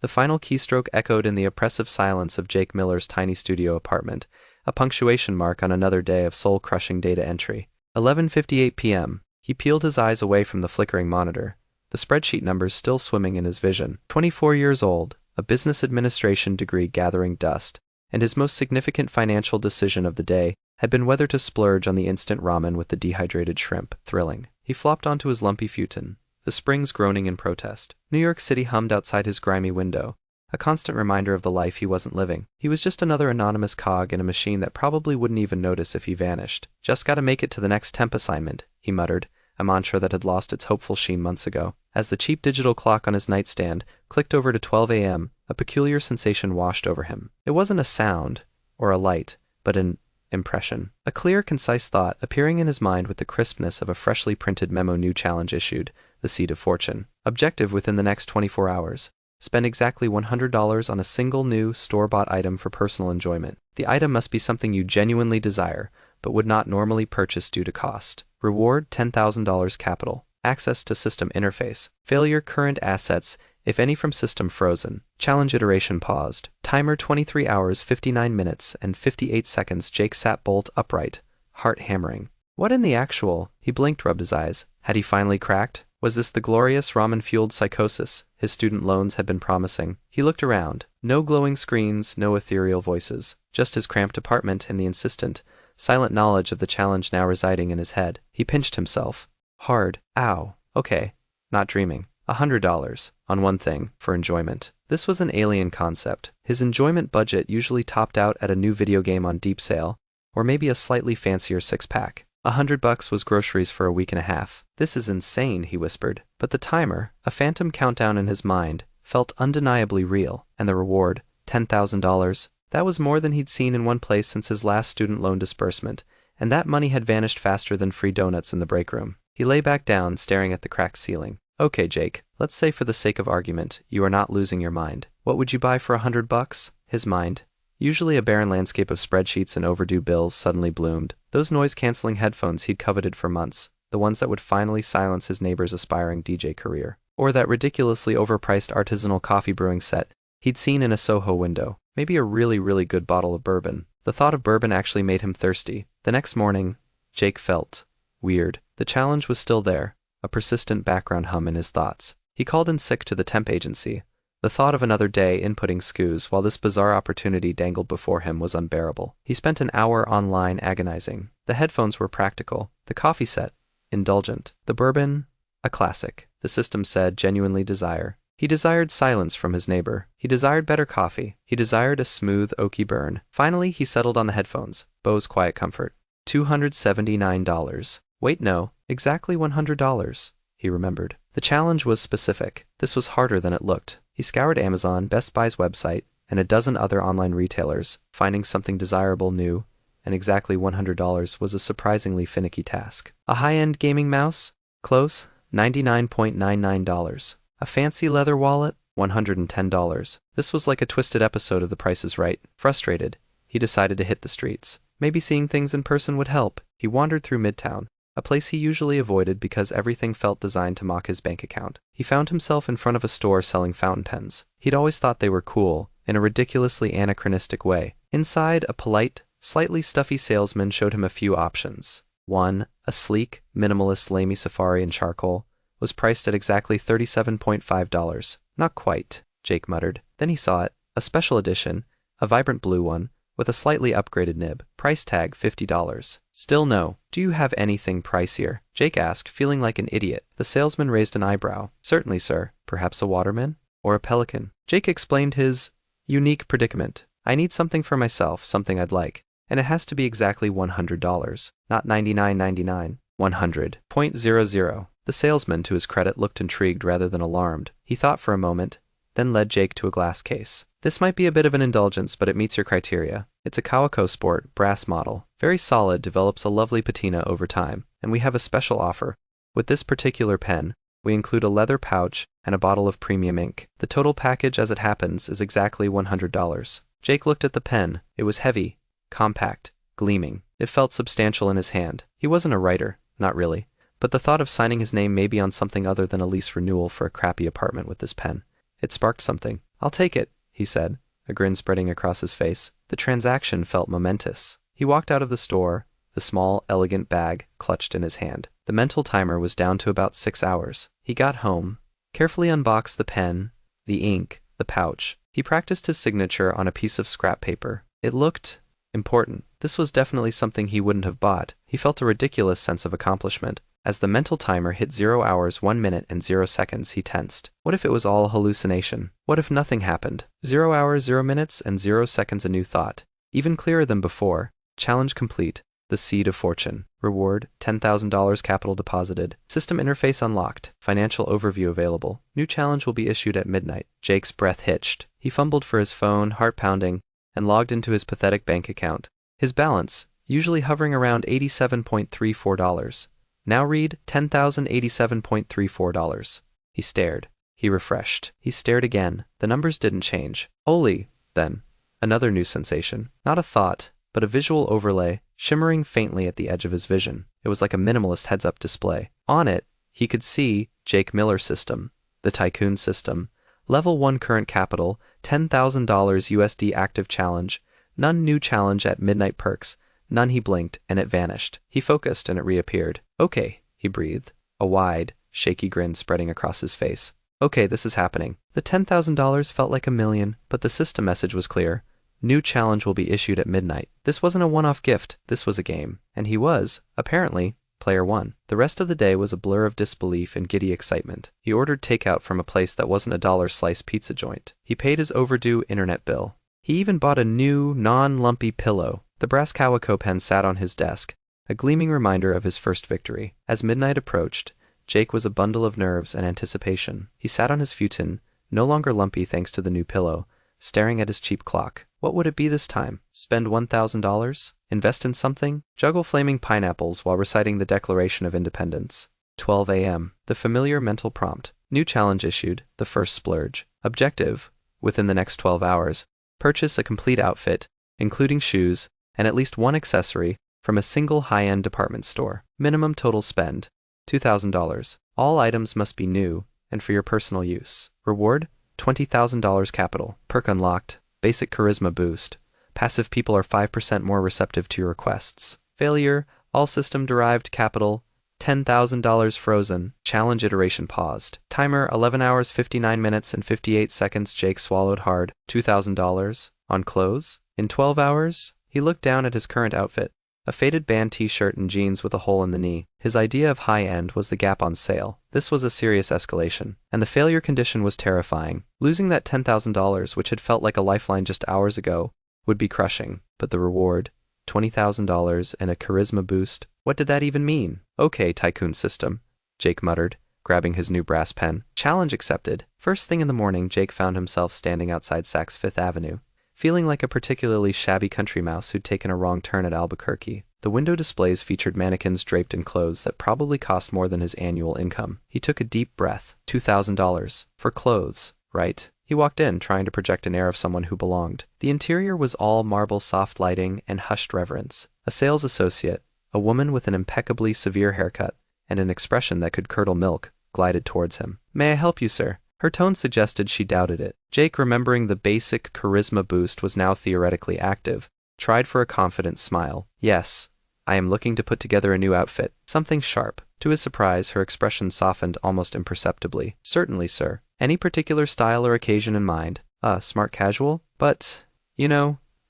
The final keystroke echoed in the oppressive silence of Jake Miller's tiny studio apartment, a punctuation mark on another day of soul-crushing data entry. 11:58 p.m. He peeled his eyes away from the flickering monitor, the spreadsheet numbers still swimming in his vision. 24 years old, a business administration degree gathering dust, and his most significant financial decision of the day had been whether to splurge on the instant ramen with the dehydrated shrimp. Thrilling. He flopped onto his lumpy futon, the springs groaning in protest. New York City hummed outside his grimy window, a constant reminder of the life he wasn't living. He was just another anonymous cog in a machine that probably wouldn't even notice if he vanished. Just gotta make it to the next temp assignment, he muttered, a mantra that had lost its hopeful sheen months ago. As the cheap digital clock on his nightstand clicked over to 12 a.m., a peculiar sensation washed over him. It wasn't a sound or a light, but an impression. A clear, concise thought appearing in his mind with the crispness of a freshly printed memo. New challenge issued, the Seed of Fortune. Objective within the next 24 hours. Spend exactly $100 on a single new, store-bought item for personal enjoyment. The item must be something you genuinely desire, but would not normally purchase due to cost. Reward $10,000 capital. Access to system interface. Failure current assets, if any from system frozen. Challenge iteration paused. Timer 23 hours 59 minutes and 58 seconds. Jake sat bolt upright, heart hammering. What in the actual? He blinked, rubbed his eyes. Had he finally cracked? Was this the glorious ramen-fueled psychosis his student loans had been promising? He looked around. No glowing screens, no ethereal voices. Just his cramped apartment and the insistent, silent knowledge of the challenge now residing in his head. He pinched himself. Hard. Ow. Okay. Not dreaming. $100 on one thing, for enjoyment. This was an alien concept. His enjoyment budget usually topped out at a new video game on deep sale, or maybe a slightly fancier six-pack. $100 was groceries for a week and a half. This is insane, he whispered. But the timer, a phantom countdown in his mind, felt undeniably real, and the reward, $10,000, that was more than he'd seen in one place since his last student loan disbursement, and that money had vanished faster than free donuts in the break room. He lay back down, staring at the cracked ceiling. Okay, Jake, let's say for the sake of argument, you are not losing your mind. What would you buy for $100? His mind, usually a barren landscape of spreadsheets and overdue bills, suddenly bloomed. Those noise-canceling headphones he'd coveted for months, the ones that would finally silence his neighbor's aspiring DJ career. Or that ridiculously overpriced artisanal coffee brewing set he'd seen in a Soho window. Maybe a really, really good bottle of bourbon. The thought of bourbon actually made him thirsty. The next morning, Jake felt weird. The challenge was still there, a persistent background hum in his thoughts. He called in sick to the temp agency. The thought of another day inputting SKUs while this bizarre opportunity dangled before him was unbearable. He spent an hour online agonizing. The headphones were practical, the coffee set indulgent, the bourbon a classic. The system said genuinely desire. He desired silence from his neighbor. He desired better coffee. He desired a smooth, oaky burn. Finally, he settled on the headphones. Bose Quiet Comfort. $279. Wait, no, exactly $100, he remembered. The challenge was specific. This was harder than it looked. He scoured Amazon, Best Buy's website, and a dozen other online retailers. Finding something desirable, new, and exactly $100 was a surprisingly finicky task. A high-end gaming mouse? Close, $99.99. A fancy leather wallet? $110. This was like a twisted episode of The Price is Right. Frustrated, he decided to hit the streets. Maybe seeing things in person would help. He wandered through Midtown, a place he usually avoided because everything felt designed to mock his bank account. He found himself in front of a store selling fountain pens. He'd always thought they were cool, in a ridiculously anachronistic way. Inside, a polite, slightly stuffy salesman showed him a few options. One, a sleek, minimalist Lamy Safari in charcoal, was priced at exactly $37.5. Not quite, Jake muttered. Then he saw it, a special edition, a vibrant blue one, with a slightly upgraded nib. Price tag $50. Still no. Do you have anything pricier? Jake asked, feeling like an idiot. The salesman raised an eyebrow. Certainly, sir. Perhaps a waterman? Or a pelican? Jake explained his unique predicament. I need something for myself, something I'd like. And it has to be exactly $100. Not $99.99. 100.00. The salesman, to his credit, looked intrigued rather than alarmed. He thought for a moment, then led Jake to a glass case. This might be a bit of an indulgence, but it meets your criteria. It's a Kawako Sport, brass model. Very solid, develops a lovely patina over time. And we have a special offer. With this particular pen, we include a leather pouch and a bottle of premium ink. The total package, as it happens, is exactly $100. Jake looked at the pen. It was heavy, compact, gleaming. It felt substantial in his hand. He wasn't a writer, not really. But the thought of signing his name maybe on something other than a lease renewal for a crappy apartment with this pen, it sparked something. I'll take it, he said, a grin spreading across his face. The transaction felt momentous. He walked out of the store, the small, elegant bag clutched in his hand. The mental timer was down to about 6 hours. He got home, carefully unboxed the pen, the ink, the pouch. He practiced his signature on a piece of scrap paper. It looked important. This was definitely something he wouldn't have bought. He felt a ridiculous sense of accomplishment. As the mental timer hit 0 hours, 1 minute, and 0 seconds, he tensed. What if it was all a hallucination? What if nothing happened? 0 hours, 0 minutes, and 0 seconds, a new thought. Even clearer than before. Challenge complete. The Seed of Fortune. Reward, $10,000 capital deposited. System interface unlocked. Financial overview available. New challenge will be issued at midnight. Jake's breath hitched. He fumbled for his phone, heart pounding, and logged into his pathetic bank account. His balance, usually hovering around $87.34, now read $10,087.34. He stared. He refreshed. He stared again. The numbers didn't change. Holy, then. Another new sensation. Not a thought, but a visual overlay, shimmering faintly at the edge of his vision. It was like a minimalist heads-up display. On it, he could see Jake Miller system, the Tycoon system, level 1 current capital, $10,000 USD active challenge, none new challenge at midnight perks, none. He blinked, and it vanished. He focused, and it reappeared. Okay, he breathed, a wide, shaky grin spreading across his face. Okay, this is happening. The $10,000 felt like $1 million, but the system message was clear. New challenge will be issued at midnight. This wasn't a one-off gift, this was a game. And he was, apparently, player 1. The rest of the day was a blur of disbelief and giddy excitement. He ordered takeout from a place that wasn't a dollar slice pizza joint. He paid his overdue internet bill. He even bought a new, non-lumpy pillow. The brass calico pen sat on his desk, a gleaming reminder of his first victory. As midnight approached, Jake was a bundle of nerves and anticipation. He sat on his futon, no longer lumpy thanks to the new pillow, staring at his cheap clock. What would it be this time? Spend $1,000? Invest in something? Juggle flaming pineapples while reciting the Declaration of Independence. 12 a.m. The familiar mental prompt. New challenge issued, the first splurge. Objective, within the next 12 hours, purchase a complete outfit, including shoes, and at least one accessory, from a single high-end department store. Minimum total spend, $2,000. All items must be new, and for your personal use. Reward, $20,000 capital. Perk unlocked, basic charisma boost. Passive people are 5% more receptive to your requests. Failure, all system-derived capital, $10,000 frozen. Challenge iteration paused. Timer, 11 hours, 59 minutes, and 58 seconds. Jake swallowed hard. $2,000. On clothes? In 12 hours? He looked down at his current outfit. A faded band t-shirt and jeans with a hole in the knee. His idea of high-end was the Gap on sale. This was a serious escalation, and the failure condition was terrifying. Losing that $10,000, which had felt like a lifeline just hours ago, would be crushing. But the reward, $20,000 and a charisma boost, what did that even mean? Okay, Tycoon system, Jake muttered, grabbing his new brass pen. Challenge accepted. First thing in the morning, Jake found himself standing outside Saks Fifth Avenue, feeling like a particularly shabby country mouse who'd taken a wrong turn at Albuquerque. The window displays featured mannequins draped in clothes that probably cost more than his annual income. He took a deep breath. $2,000. For clothes, right? He walked in, trying to project an air of someone who belonged. The interior was all marble soft lighting and hushed reverence. A sales associate, a woman with an impeccably severe haircut and an expression that could curdle milk, glided towards him. May I help you, sir? Her tone suggested she doubted it. Jake, remembering the basic charisma boost was now theoretically active, tried for a confident smile. Yes, I am looking to put together a new outfit. Something sharp. To his surprise, her expression softened almost imperceptibly. Certainly, sir. Any particular style or occasion in mind? Smart casual? But,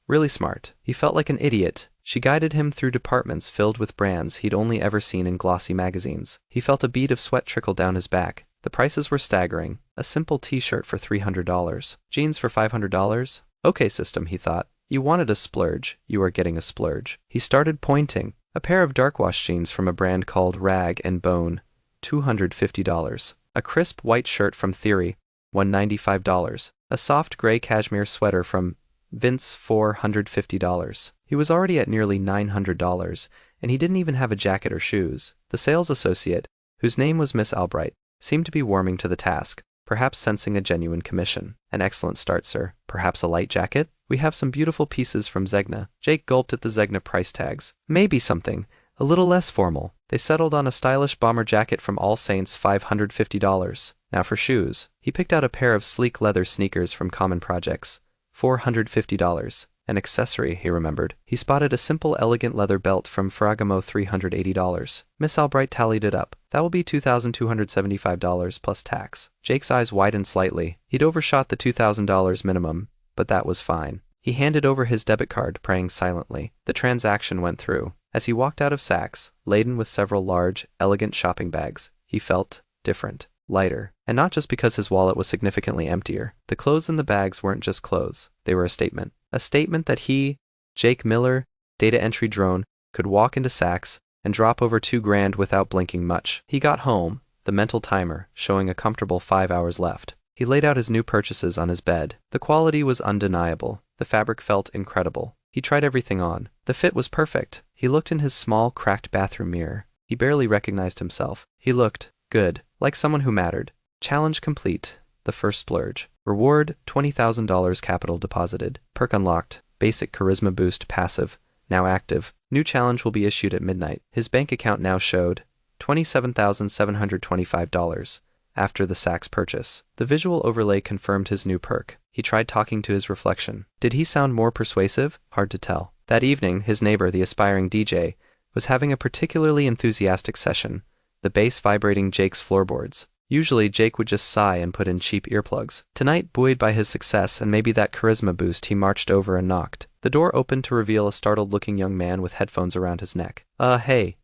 really smart. He felt like an idiot. She guided him through departments filled with brands he'd only ever seen in glossy magazines. He felt a bead of sweat trickle down his back. The prices were staggering. A simple t-shirt for $300. Jeans for $500? Okay, system, he thought. You wanted a splurge. You are getting a splurge. He started pointing. A pair of dark wash jeans from a brand called Rag & Bone, $250. A crisp white shirt from Theory, $195. A soft gray cashmere sweater from Vince, $450. He was already at nearly $900, and he didn't even have a jacket or shoes. The sales associate, whose name was Miss Albright, seemed to be warming to the task, perhaps sensing a genuine commission. An excellent start, sir. Perhaps a light jacket? We have some beautiful pieces from Zegna. Jake gulped at the Zegna price tags. Maybe something. A little less formal. They settled on a stylish bomber jacket from All Saints, $550. Now for shoes. He picked out a pair of sleek leather sneakers from Common Projects, $450. An accessory, he remembered. He spotted a simple, elegant leather belt from Ferragamo, $380. Miss Albright tallied it up. That will be $2,275 plus tax. Jake's eyes widened slightly. He'd overshot the $2,000 minimum, but that was fine. He handed over his debit card, praying silently. The transaction went through. As he walked out of Saks, laden with several large, elegant shopping bags, he felt different, lighter. And not just because his wallet was significantly emptier. The clothes in the bags weren't just clothes. They were a statement. A statement that he, Jake Miller, data entry drone, could walk into Saks and drop over $2,000 without blinking much. He got home, the mental timer showing a comfortable 5 hours left. He laid out his new purchases on his bed. The quality was undeniable. The fabric felt incredible. He tried everything on. The fit was perfect. He looked in his small, cracked bathroom mirror. He barely recognized himself. He looked good, like someone who mattered. Challenge complete. The first splurge. Reward, $20,000 capital deposited. Perk unlocked. Basic charisma boost passive. Now active. New challenge will be issued at midnight. His bank account now showed $27,725 after the Saks purchase. The visual overlay confirmed his new perk. He tried talking to his reflection. Did he sound more persuasive? Hard to tell. That evening, his neighbor, the aspiring DJ, was having a particularly enthusiastic session, the bass vibrating Jake's floorboards. Usually, Jake would just sigh and put in cheap earplugs. Tonight, buoyed by his success and maybe that charisma boost, he marched over and knocked. The door opened to reveal a startled-looking young man with headphones around his neck. Hey,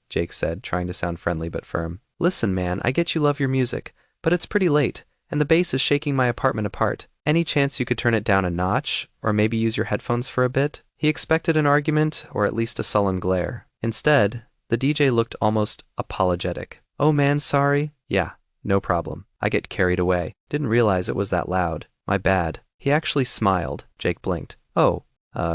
Jake said, trying to sound friendly but firm. Listen, man, I get you love your music, but it's pretty late, and the bass is shaking my apartment apart. Any chance you could turn it down a notch, or maybe use your headphones for a bit? He expected an argument, or at least a sullen glare. Instead, the DJ looked almost apologetic. Oh man, sorry? Yeah, no problem. I get carried away. Didn't realize it was that loud. My bad. He actually smiled. Jake blinked. Oh,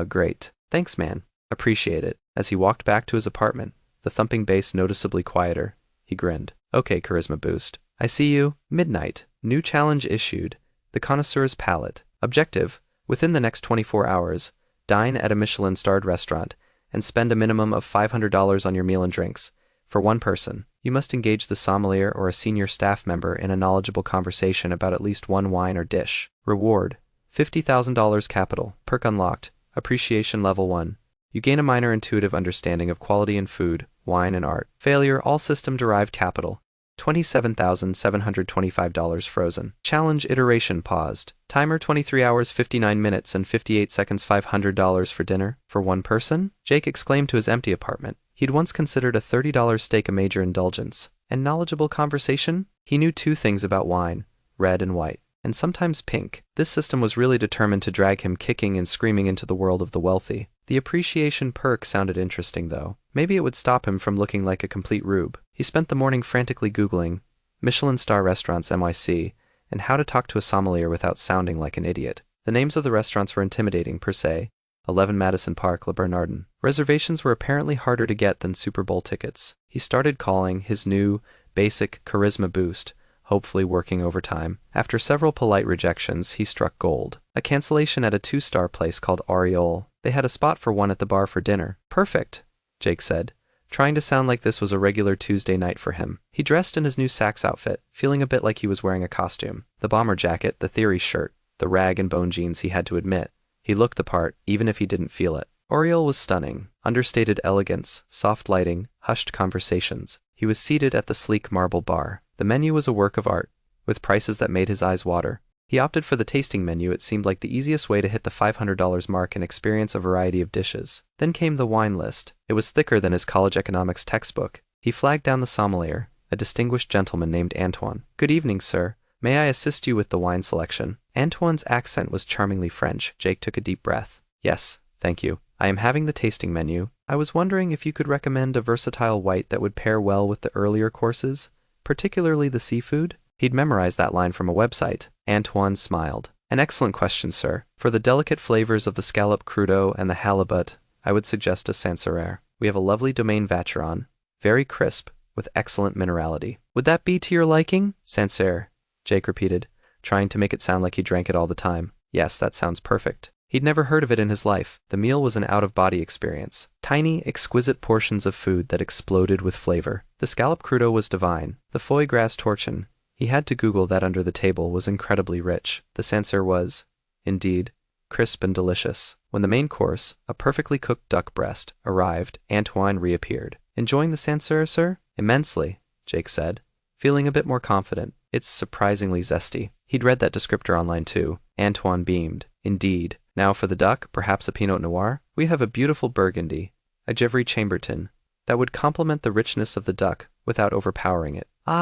great. Thanks, man. Appreciate it. As he walked back to his apartment, the thumping bass noticeably quieter, he grinned. Okay, charisma boost. I see you. Midnight. New challenge issued. The Connoisseur's Palate. Objective: within the next 24 hours, dine at a Michelin-starred restaurant and spend a minimum of $500 on your meal and drinks. For one person, you must engage the sommelier or a senior staff member in a knowledgeable conversation about at least one wine or dish. Reward: $50,000 capital. Perk unlocked. Appreciation level 1. You gain a minor intuitive understanding of quality in food, wine, and art. Failure: all system-derived capital. $27,725 frozen. Challenge iteration paused. Timer 23 hours 59 minutes and 58 seconds. $500 for dinner. For one person? Jake exclaimed to his empty apartment. He'd once considered a $30 steak a major indulgence. And knowledgeable conversation? He knew 2 things about wine, red and white, and sometimes pink. This system was really determined to drag him kicking and screaming into the world of the wealthy. The appreciation perk sounded interesting, though. Maybe it would stop him from looking like a complete rube. He spent the morning frantically Googling Michelin star restaurants NYC and how to talk to a sommelier without sounding like an idiot. The names of the restaurants were intimidating per se. 11 Madison Park, Le Bernardin. Reservations were apparently harder to get than Super Bowl tickets. He started calling his new, basic charisma boost, hopefully working overtime. After several polite rejections, he struck gold. A cancellation at a 2-star place called Aureole. They had a spot for one at the bar for dinner. Perfect, Jake said, trying to sound like this was a regular Tuesday night for him. He dressed in his new Saks outfit, feeling a bit like he was wearing a costume. The bomber jacket, the theory shirt, the rag and bone jeans, he had to admit. He looked the part, even if he didn't feel it. Aureole was stunning. Understated elegance, soft lighting, hushed conversations. He was seated at the sleek marble bar. The menu was a work of art, with prices that made his eyes water. He opted for the tasting menu. It seemed like the easiest way to hit the $500 mark and experience a variety of dishes. Then came the wine list. It was thicker than his college economics textbook. He flagged down the sommelier, a distinguished gentleman named Antoine. Good evening, sir. May I assist you with the wine selection? Antoine's accent was charmingly French. Jake took a deep breath. Yes, thank you. I am having the tasting menu. I was wondering if you could recommend a versatile white that would pair well with the earlier courses, particularly the seafood? He'd memorized that line from a website. Antoine smiled. An excellent question, sir. For the delicate flavors of the scallop crudo and the halibut, I would suggest a Sancerre. We have a lovely Domaine Vacheron, very crisp, with excellent minerality. Would that be to your liking? Sancerre, Jake repeated, trying to make it sound like he drank it all the time. Yes, that sounds perfect. He'd never heard of it in his life. The meal was an out-of-body experience. Tiny, exquisite portions of food that exploded with flavor. The scallop crudo was divine. The foie gras torchon, he had to Google that under the table, was incredibly rich. The sanseur was, indeed, crisp and delicious. When the main course, a perfectly cooked duck breast, arrived, Antoine reappeared. Enjoying the sanseur, sir? Immensely, Jake said, feeling a bit more confident. It's surprisingly zesty. He'd read that descriptor online too. Antoine beamed. Indeed. Now for the duck, perhaps a Pinot Noir? We have a beautiful Burgundy, a Gevrey Chambertin, that would complement the richness of the duck without overpowering it. Ah,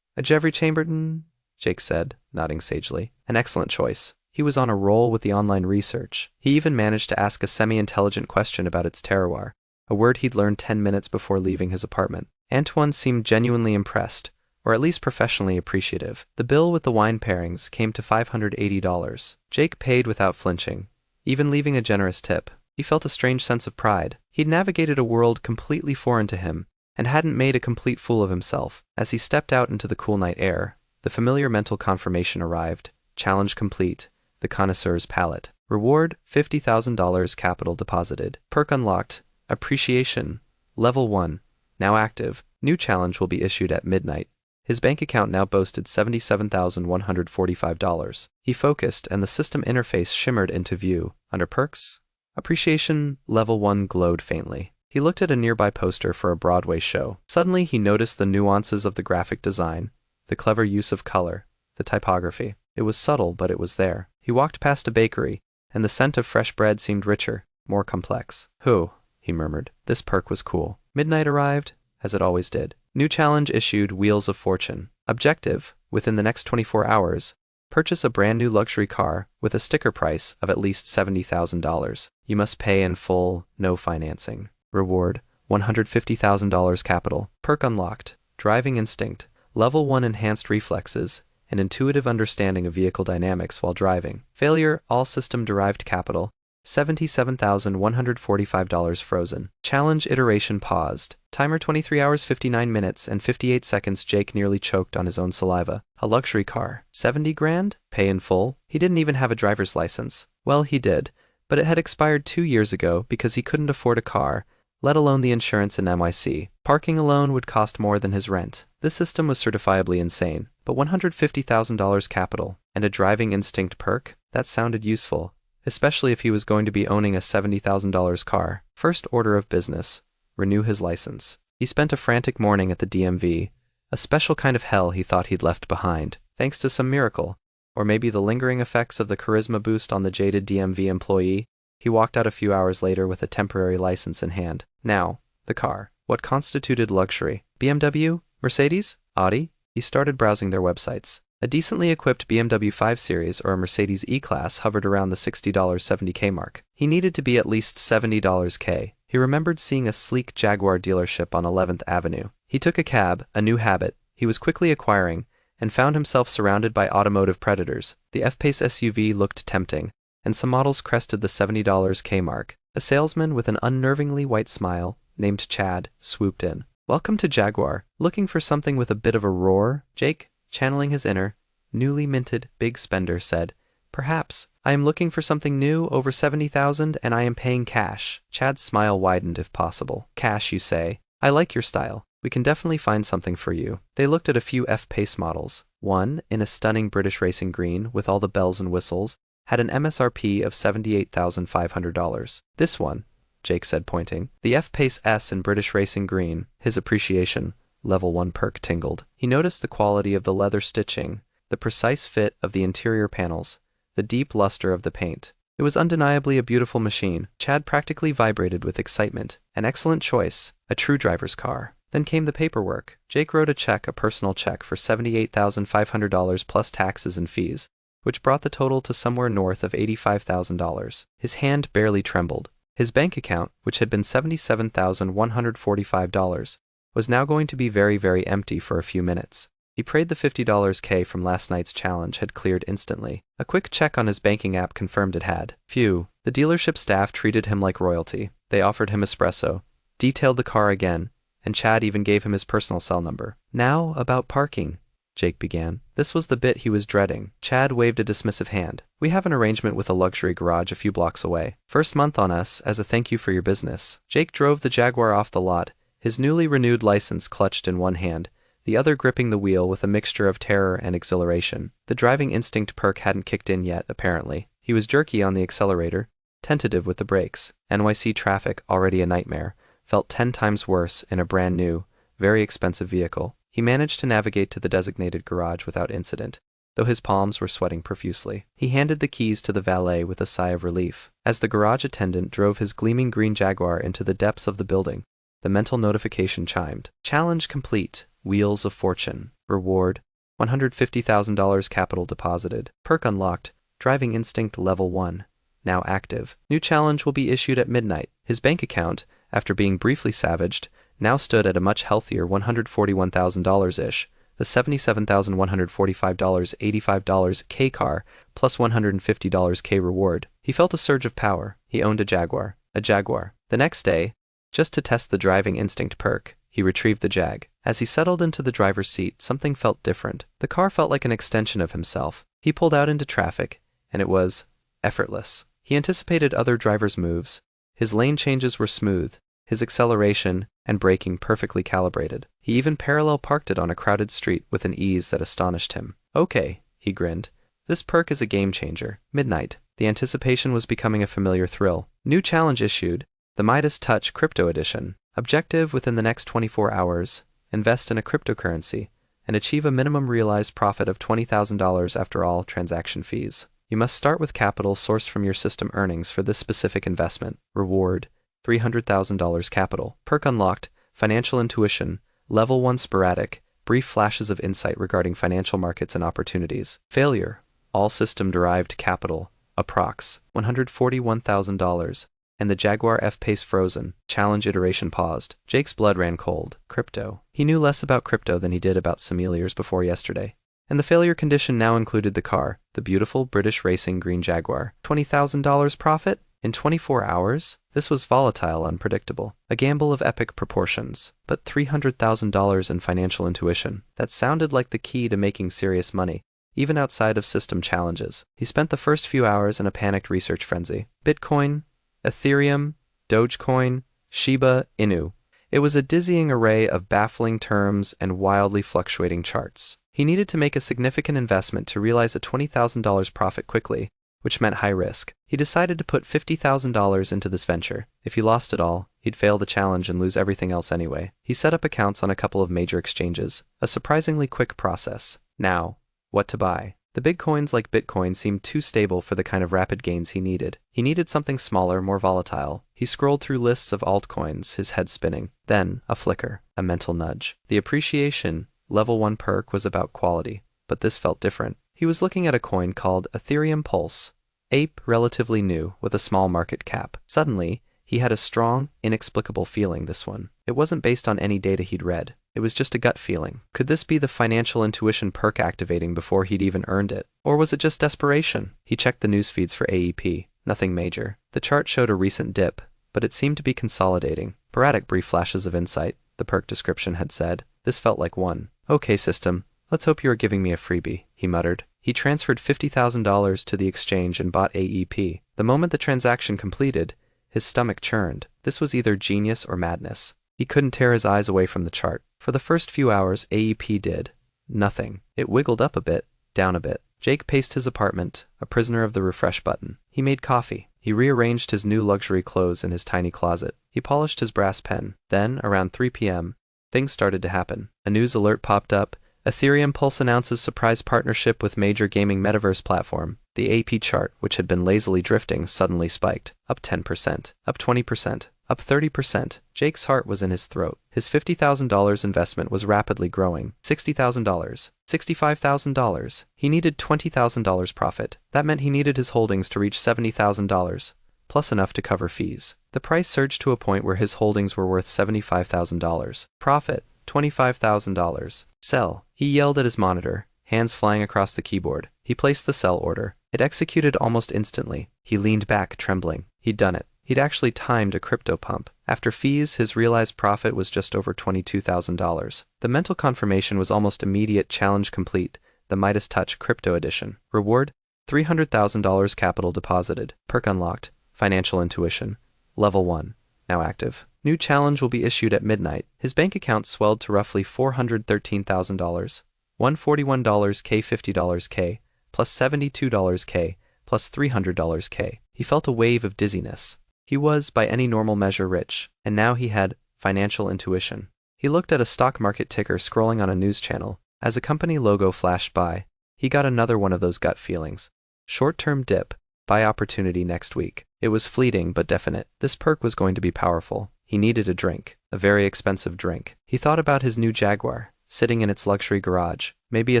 a Gevrey Chambertin, Jake said, nodding sagely. An excellent choice. He was on a roll with the online research. He even managed to ask a semi-intelligent question about its terroir, a word he'd learned 10 minutes before leaving his apartment. Antoine seemed genuinely impressed, or at least professionally appreciative. The bill with the wine pairings came to $580. Jake paid without flinching, even leaving a generous tip. He felt a strange sense of pride. He'd navigated a world completely foreign to him, and hadn't made a complete fool of himself. As he stepped out into the cool night air, the familiar mental confirmation arrived. Challenge complete. The connoisseur's palate. Reward, $50,000 capital deposited. Perk unlocked. Appreciation. Level 1. Now active. New challenge will be issued at midnight. His bank account now boasted $77,145. He focused, and the system interface shimmered into view. Under perks, appreciation level 1 glowed faintly. He looked at a nearby poster for a Broadway show. Suddenly he noticed the nuances of the graphic design, the clever use of color, the typography. It was subtle, but it was there. He walked past a bakery, and the scent of fresh bread seemed richer, more complex. "Whew," he murmured. This perk was cool. Midnight arrived, as it always did. New challenge issued, Wheels of Fortune. Objective, within the next 24 hours, purchase a brand new luxury car with a sticker price of at least $70,000. You must pay in full, no financing. Reward, $150,000 capital. Perk unlocked. Driving instinct. Level 1 enhanced reflexes, an intuitive understanding of vehicle dynamics while driving. Failure, all system-derived capital, $77,145 frozen. Challenge iteration paused. Timer 23 hours 59 minutes and 58 seconds. Jake nearly choked on his own saliva. A luxury car. 70 grand? Pay in full? He didn't even have a driver's license. Well, he did, but it had expired 2 years ago because he couldn't afford a car, let alone the insurance and NYC. Parking alone would cost more than his rent. This system was certifiably insane, but $150,000 capital and a driving instinct perk? That sounded useful, especially if he was going to be owning a $70,000 car. First order of business, renew his license. He spent a frantic morning at the DMV, a special kind of hell he thought he'd left behind, thanks to some miracle, or maybe the lingering effects of the charisma boost on the jaded DMV employee. He walked out a few hours later with a temporary license in hand. Now, the car. What constituted luxury? BMW? Mercedes? Audi? He started browsing their websites. A decently equipped BMW 5 Series or a Mercedes E-Class hovered around the $60 $70K mark. He needed to be at least $70 K. He remembered seeing a sleek Jaguar dealership on 11th Avenue. He took a cab, a new habit he was quickly acquiring, and found himself surrounded by automotive predators. The F-Pace SUV looked tempting, and some models crested the $70 K mark. A salesman with an unnervingly white smile, named Chad, swooped in. "Welcome to Jaguar. Looking for something with a bit of a roar?" Jake, channeling his inner, newly minted big spender, said, "Perhaps. I am looking for something new, over $70,000, and I am paying cash." Chad's smile widened if possible. "Cash, you say? I like your style. We can definitely find something for you." They looked at a few F-Pace models. One, in a stunning British racing green with all the bells and whistles, had an MSRP of $78,500. This one, Jake said, pointing. The F-Pace S in British racing green. His appreciation, level 1 perk, tingled. He noticed the quality of the leather stitching, the precise fit of the interior panels, the deep luster of the paint. It was undeniably a beautiful machine. Chad practically vibrated with excitement. An excellent choice, a true driver's car. Then came the paperwork. Jake wrote a personal check for $78,500 plus taxes and fees, which brought the total to somewhere north of $85,000. His hand barely trembled. His bank account, which had been $77,145, was now going to be very, very empty for a few minutes. He prayed the $50 K from last night's challenge had cleared instantly. A quick check on his banking app confirmed it had. Phew. The dealership staff treated him like royalty. They offered him espresso, detailed the car again, and Chad even gave him his personal cell number. "Now, about parking," Jake began. This was the bit he was dreading. Chad waved a dismissive hand. "We have an arrangement with a luxury garage a few blocks away. First month on us, as a thank you for your business." Jake drove the Jaguar off the lot, his newly renewed license clutched in one hand, the other gripping the wheel with a mixture of terror and exhilaration. The driving instinct perk hadn't kicked in yet, apparently. He was jerky on the accelerator, tentative with the brakes. NYC traffic, already a nightmare, felt 10 times worse in a brand new, very expensive vehicle. He managed to navigate to the designated garage without incident, though his palms were sweating profusely. He handed the keys to the valet with a sigh of relief. As the garage attendant drove his gleaming green Jaguar into the depths of the building, the mental notification chimed. Challenge complete. Wheels of Fortune. Reward: $150,000 capital deposited. Perk unlocked. Driving instinct level 1. Now active. New challenge will be issued at midnight. His bank account, after being briefly savaged, now stood at a much healthier $141,000-ish, the $77,145 $85 K car, plus $150 K reward. He felt a surge of power. He owned a Jaguar. A Jaguar. The next day, just to test the driving instinct perk, he retrieved the Jag. As he settled into the driver's seat, something felt different. The car felt like an extension of himself. He pulled out into traffic, and it was effortless. He anticipated other drivers' moves. His lane changes were smooth, his acceleration and braking perfectly calibrated. He even parallel parked it on a crowded street with an ease that astonished him. Okay, he grinned. This perk is a game changer. Midnight. The anticipation was becoming a familiar thrill. New challenge issued, the Midas Touch Crypto Edition. Objective within the next 24 hours, invest in a cryptocurrency, and achieve a minimum realized profit of $20,000 after all transaction fees. You must start with capital sourced from your system earnings for this specific investment. Reward: $300,000 capital. Perk unlocked, Financial Intuition, Level 1 Sporadic, brief flashes of insight regarding financial markets and opportunities. Failure: all system-derived capital, approx. $141,000, and the Jaguar F-Pace frozen. Challenge iteration paused. Jake's blood ran cold. Crypto. He knew less about crypto than he did about simulators before yesterday. And the failure condition now included the car, the beautiful British racing green Jaguar. $20,000 profit? In 24 hours? This was volatile, unpredictable. A gamble of epic proportions. But $300,000 in financial intuition. That sounded like the key to making serious money, even outside of system challenges. He spent the first few hours in a panicked research frenzy. Bitcoin, Ethereum, Dogecoin, Shiba Inu. It was a dizzying array of baffling terms and wildly fluctuating charts. He needed to make a significant investment to realize a $20,000 profit quickly, which meant high risk. He decided to put $50,000 into this venture. If he lost it all, he'd fail the challenge and lose everything else anyway. He set up accounts on a couple of major exchanges, a surprisingly quick process. Now, what to buy? The big coins like Bitcoin seemed too stable for the kind of rapid gains he needed. He needed something smaller, more volatile. He scrolled through lists of altcoins, his head spinning. Then, a flicker, a mental nudge. The appreciation Level 1 perk was about quality, but this felt different. He was looking at a coin called Ethereum Pulse. Ape, relatively new, with a small market cap. Suddenly, he had a strong, inexplicable feeling, this one. It wasn't based on any data he'd read. It was just a gut feeling. Could this be the financial intuition perk activating before he'd even earned it? Or was it just desperation? He checked the news feeds for AEP. Nothing major. The chart showed a recent dip, but it seemed to be consolidating. Sporadic brief flashes of insight, the perk description had said. This felt like one. Okay, system, let's hope you are giving me a freebie, he muttered. He transferred $50,000 to the exchange and bought AEP. The moment the transaction completed, his stomach churned. This was either genius or madness. He couldn't tear his eyes away from the chart. For the first few hours, AEP did nothing. It wiggled up a bit, down a bit. Jake paced his apartment, a prisoner of the refresh button. He made coffee. He rearranged his new luxury clothes in his tiny closet. He polished his brass pen. Then, around 3 p.m., things started to happen. A news alert popped up. Ethereum Pulse announces surprise partnership with major gaming metaverse platform. The AP chart, which had been lazily drifting, suddenly spiked. Up 10%, up 20%, up 30%. Jake's heart was in his throat. His $50,000 investment was rapidly growing. $60,000, $65,000. He needed $20,000 profit. That meant he needed his holdings to reach $70,000, plus enough to cover fees. The price surged to a point where his holdings were worth $75,000. Profit, $25,000. Sell. He yelled at his monitor, hands flying across the keyboard. He placed the sell order. It executed almost instantly. He leaned back, trembling. He'd done it. He'd actually timed a crypto pump. After fees, his realized profit was just over $22,000. The mental confirmation was almost immediate. Challenge complete. the Midas Touch Crypto Edition. Reward: $300,000 capital deposited. Perk unlocked. Financial Intuition. Level 1. Now active. New challenge will be issued at midnight. His bank account swelled to roughly $413,000. $141 K, $50 K, plus $72 K, plus $300 K. He felt a wave of dizziness. He was, by any normal measure, rich, and now he had financial intuition. He looked at a stock market ticker scrolling on a news channel. As a company logo flashed by, he got another one of those gut feelings. Short-term dip, buy opportunity next week. It was fleeting but definite. This perk was going to be powerful. He needed a drink, a very expensive drink. He thought about his new Jaguar, sitting in its luxury garage. Maybe a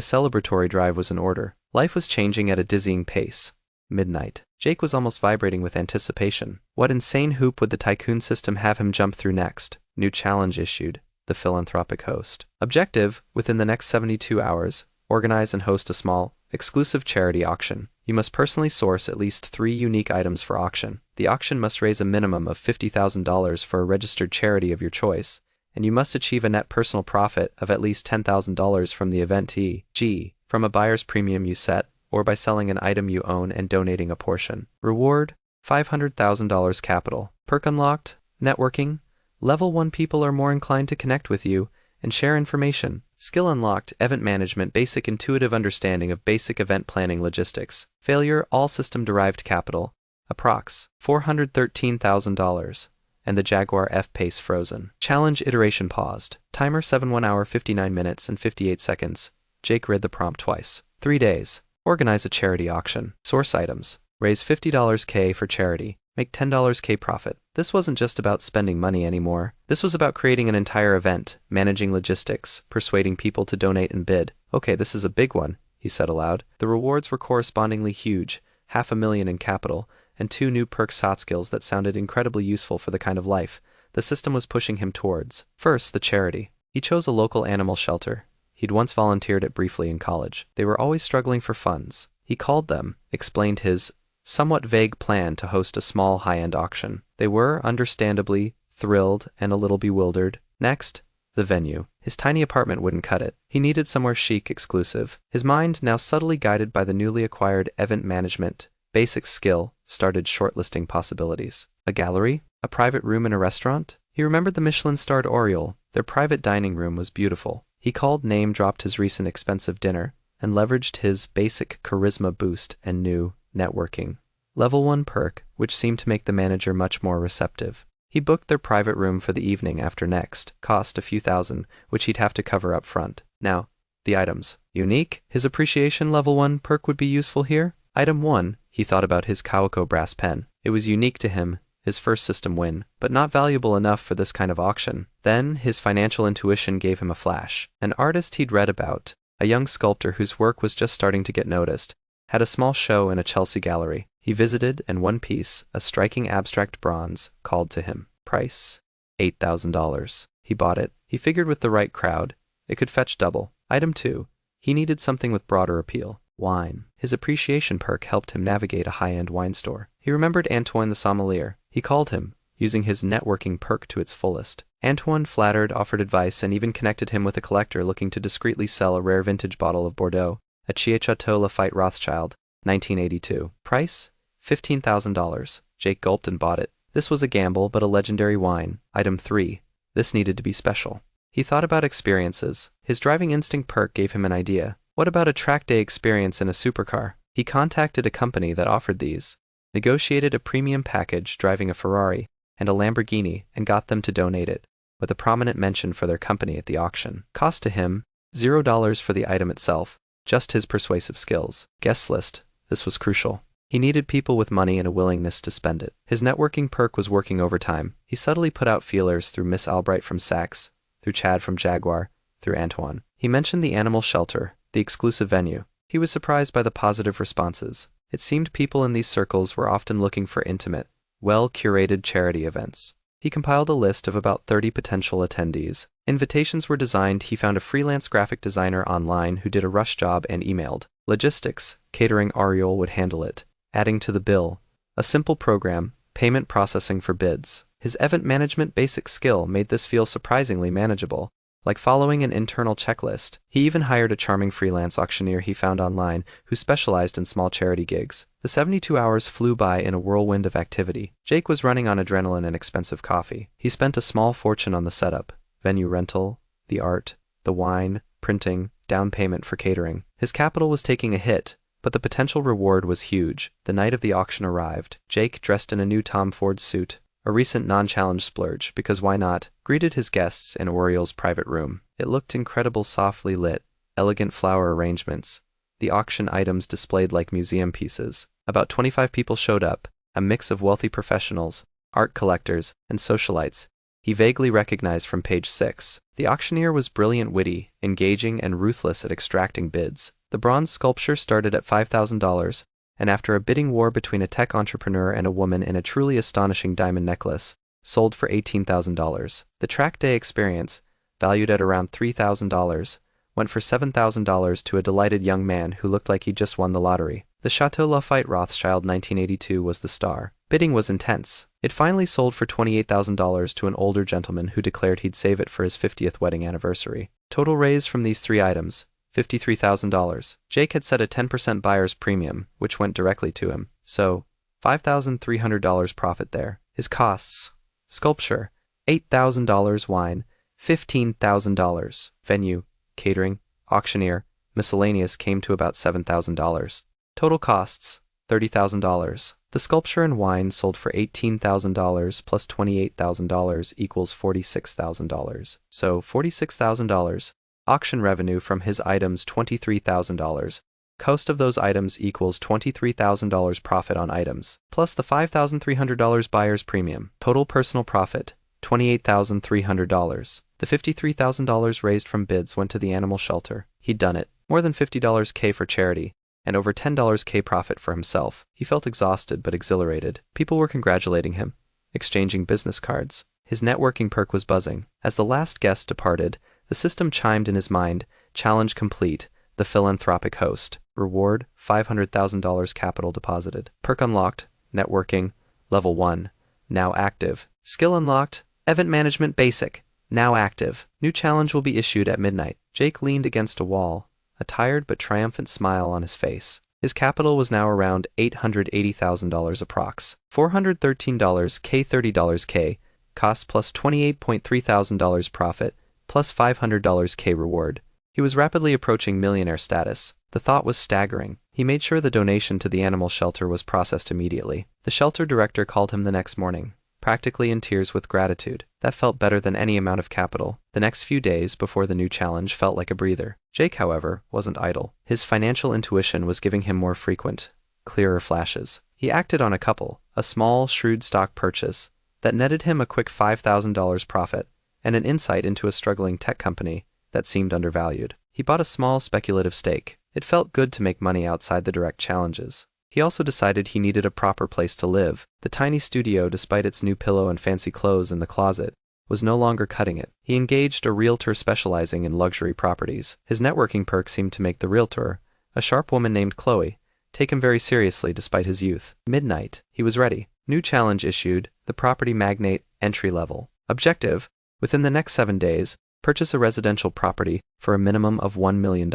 celebratory drive was in order. Life was changing at a dizzying pace. Midnight. Jake was almost vibrating with anticipation. What insane hoop would the tycoon system have him jump through next? New challenge issued. The philanthropic host. Objective: within the next 72 hours, organize and host a small, exclusive charity auction. You must personally source at least 3 unique items for auction. The auction must raise a minimum of $50,000 for a registered charity of your choice, and you must achieve a net personal profit of at least $10,000 from the event, e.g., from a buyer's premium you set, or by selling an item you own and donating a portion. Reward: $500,000 capital. Perk unlocked. Networking. Level 1 people are more inclined to connect with you and share information. Skill unlocked. Event management. Basic intuitive understanding of basic event planning logistics. Failure: all system-derived capital. Approx. $413,000. And the Jaguar F-Pace frozen. Challenge iteration paused. Timer 1 hour 59 minutes and 58 seconds. Jake read the prompt twice. 3 days. Organize a charity auction. Source items. Raise $50 K for charity. Make $10 K profit. This wasn't just about spending money anymore. This was about creating an entire event, managing logistics, persuading people to donate and bid. Okay, this is a big one, he said aloud. The rewards were correspondingly huge, $500,000 in capital, and 2 new perk soft skills that sounded incredibly useful for the kind of life the system was pushing him towards. First, the charity. He chose a local animal shelter. He'd once volunteered it briefly in college. They were always struggling for funds. He called them, explained his somewhat vague plan to host a small high-end auction. They were, understandably, thrilled and a little bewildered. Next, the venue. His tiny apartment wouldn't cut it. He needed somewhere chic, exclusive. His mind, now subtly guided by the newly acquired event management basic skill, started shortlisting possibilities. A gallery? A private room in a restaurant? He remembered the Michelin-starred Oriole. Their private dining room was beautiful. He called, name-dropped his recent expensive dinner, and leveraged his basic charisma boost and new networking. Level 1 perk, which seemed to make the manager much more receptive. He booked their private room for the evening after next, cost a few thousand, which he'd have to cover up front. Now, the items. Unique? His appreciation level 1 perk would be useful here? Item 1, he thought about his Kawako brass pen. It was unique to him, his first system win, but not valuable enough for this kind of auction. Then, his financial intuition gave him a flash. An artist he'd read about, a young sculptor whose work was just starting to get noticed, had a small show in a Chelsea gallery. He visited, and one piece, a striking abstract bronze, called to him. Price: $8,000. He bought it. He figured with the right crowd, it could fetch double. Item 2. He needed something with broader appeal. Wine. His appreciation perk helped him navigate a high-end wine store. He remembered Antoine the sommelier. He called him, using his networking perk to its fullest. Antoine flattered, offered advice, and even connected him with a collector looking to discreetly sell a rare vintage bottle of Bordeaux, a Chateau Lafite Rothschild, 1982. Price: $15,000. Jake gulped and bought it. This was a gamble, but a legendary wine. Item 3. This needed to be special. He thought about experiences. His driving instinct perk gave him an idea. What about a track day experience in a supercar? He contacted a company that offered these, negotiated a premium package driving a Ferrari and a Lamborghini, and got them to donate it, with a prominent mention for their company at the auction. Cost to him, $0 for the item itself, just his persuasive skills. Guest list. This was crucial. He needed people with money and a willingness to spend it. His networking perk was working overtime. He subtly put out feelers through Miss Albright from Saks, through Chad from Jaguar, through Antoine. He mentioned the animal shelter, the exclusive venue. He was surprised by the positive responses. It seemed people in these circles were often looking for intimate, well-curated charity events. He compiled a list of about 30 potential attendees. Invitations were designed. He found a freelance graphic designer online who did a rush job and emailed. Logistics, catering Ariel would handle it. Adding to the bill, a simple program, payment processing for bids. His event management basic skill made this feel surprisingly manageable. like following an internal checklist. He even hired a charming freelance auctioneer he found online who specialized in small charity gigs. The 72 hours flew by in a whirlwind of activity. Jake was running on adrenaline and expensive coffee. He spent a small fortune on the setup, venue rental, the art, the wine, printing, down payment for catering. His capital was taking a hit, but the potential reward was huge. The night of the auction arrived. Jake, dressed in a new Tom Ford suit, a recent non-challenge splurge, because why not, greeted his guests in Oriel's private room. It looked incredible, softly lit, elegant flower arrangements, the auction items displayed like museum pieces. About 25 people showed up, a mix of wealthy professionals, art collectors, and socialites he vaguely recognized from page 6. The auctioneer was brilliant, witty, engaging, and ruthless at extracting bids. The bronze sculpture started at $5,000, and after a bidding war between a tech entrepreneur and a woman in a truly astonishing diamond necklace, sold for $18,000. The track day experience, valued at around $3,000, went for $7,000 to a delighted young man who looked like he just won the lottery. The Chateau Lafayette Rothschild 1982 was the star. Bidding was intense. It finally sold for $28,000 to an older gentleman who declared he'd save it for his 50th wedding anniversary. Total raise from these 3 items, $53,000. Jake had set a 10% buyer's premium, which went directly to him, so $5,300 profit there. His costs: sculpture, $8,000, wine, $15,000, venue, catering, auctioneer, miscellaneous came to about $7,000. Total costs, $30,000. The sculpture and wine sold for $18,000 plus $28,000 equals $46,000. So $46,000. Auction revenue from his items $23,000. Cost of those items equals $23,000 profit on items, plus the $5,300 buyer's premium. Total personal profit, $28,300. The $53,000 raised from bids went to the animal shelter. He'd done it. More than $50 K for charity, and over $10 K profit for himself. He felt exhausted but exhilarated. People were congratulating him, exchanging business cards. His networking perk was buzzing. As the last guest departed, the system chimed in his mind, challenge complete, the philanthropic host. Reward, $500,000 capital deposited. Perk unlocked, networking, level 1, now active. Skill unlocked, event management basic, now active. New challenge will be issued at midnight. Jake leaned against a wall, a tired but triumphant smile on his face. His capital was now around $880,000 approx. $413 K, $30 K, cost plus $28,300 profit, plus $500 K reward. He was rapidly approaching millionaire status. The thought was staggering. He made sure the donation to the animal shelter was processed immediately. The shelter director called him the next morning, practically in tears with gratitude. That felt better than any amount of capital. The next few days before the new challenge felt like a breather. Jake, however, wasn't idle. His financial intuition was giving him more frequent, clearer flashes. He acted on a couple, a small, shrewd stock purchase that netted him a quick $5,000 profit, and an insight into a struggling tech company that seemed undervalued. He bought a small speculative stake. It felt good to make money outside the direct challenges. He also decided he needed a proper place to live. The tiny studio, despite its new pillow and fancy clothes in the closet, was no longer cutting it. He engaged a realtor specializing in luxury properties. His networking perk seemed to make the realtor, a sharp woman named Chloe, take him very seriously despite his youth. Midnight. He was ready. New challenge issued, the property magnate, entry level. Objective: within the next 7 days, purchase a residential property for a minimum of $1 million.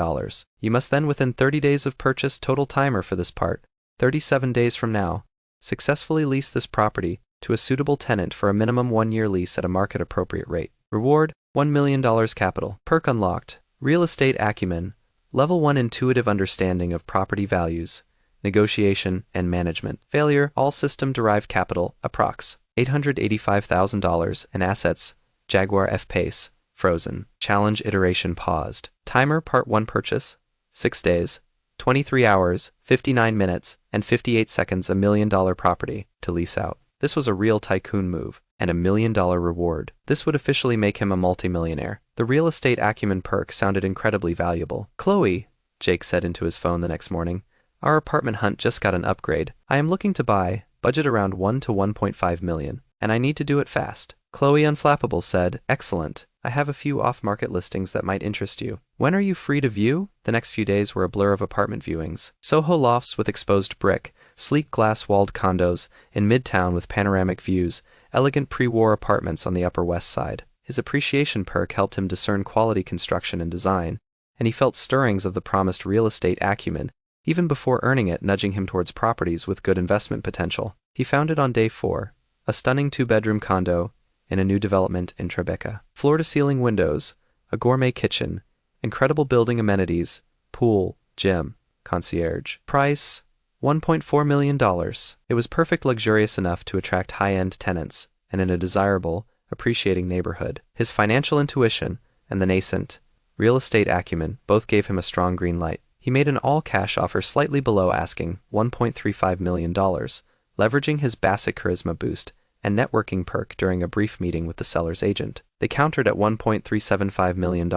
You must then, within 30 days of purchase, total timer for this part, 37 days from now, successfully lease this property to a suitable tenant for a minimum 1-year lease at a market-appropriate rate. Reward, $1 million capital. Perk unlocked, real estate acumen, level 1 intuitive understanding of property values, negotiation, and management. Failure, all system-derived capital, approx. $885,000, and assets, Jaguar F-Pace, frozen. Challenge iteration paused. Timer part 1 purchase, 6 days, 23 hours, 59 minutes, and 58 seconds $1 million property to lease out. This was a real tycoon move, and $1 million reward. This would officially make him a multimillionaire. The real estate acumen perk sounded incredibly valuable. Chloe, Jake said into his phone the next morning, our apartment hunt just got an upgrade. I am looking to buy, budget around 1 to 1.5 million, and I need to do it fast. Chloe Unflappable said, excellent. I have a few off-market listings that might interest you. When are you free to view? The next few days were a blur of apartment viewings. Soho lofts with exposed brick, sleek glass-walled condos, in Midtown with panoramic views, elegant pre-war apartments on the Upper West Side. His appreciation perk helped him discern quality construction and design, and he felt stirrings of the promised real estate acumen, even before earning it, nudging him towards properties with good investment potential. He found it on day 4, a stunning 2-bedroom condo in a new development in Tribeca. Floor-to-ceiling windows, a gourmet kitchen, incredible building amenities, pool, gym, concierge. Price, $1.4 million. It was perfect, luxurious enough to attract high-end tenants, and in a desirable, appreciating neighborhood. His financial intuition and the nascent real estate acumen both gave him a strong green light. He made an all-cash offer slightly below asking, $1.35 million, leveraging his basic charisma boost and networking perk during a brief meeting with the seller's agent. They countered at $1.375 million.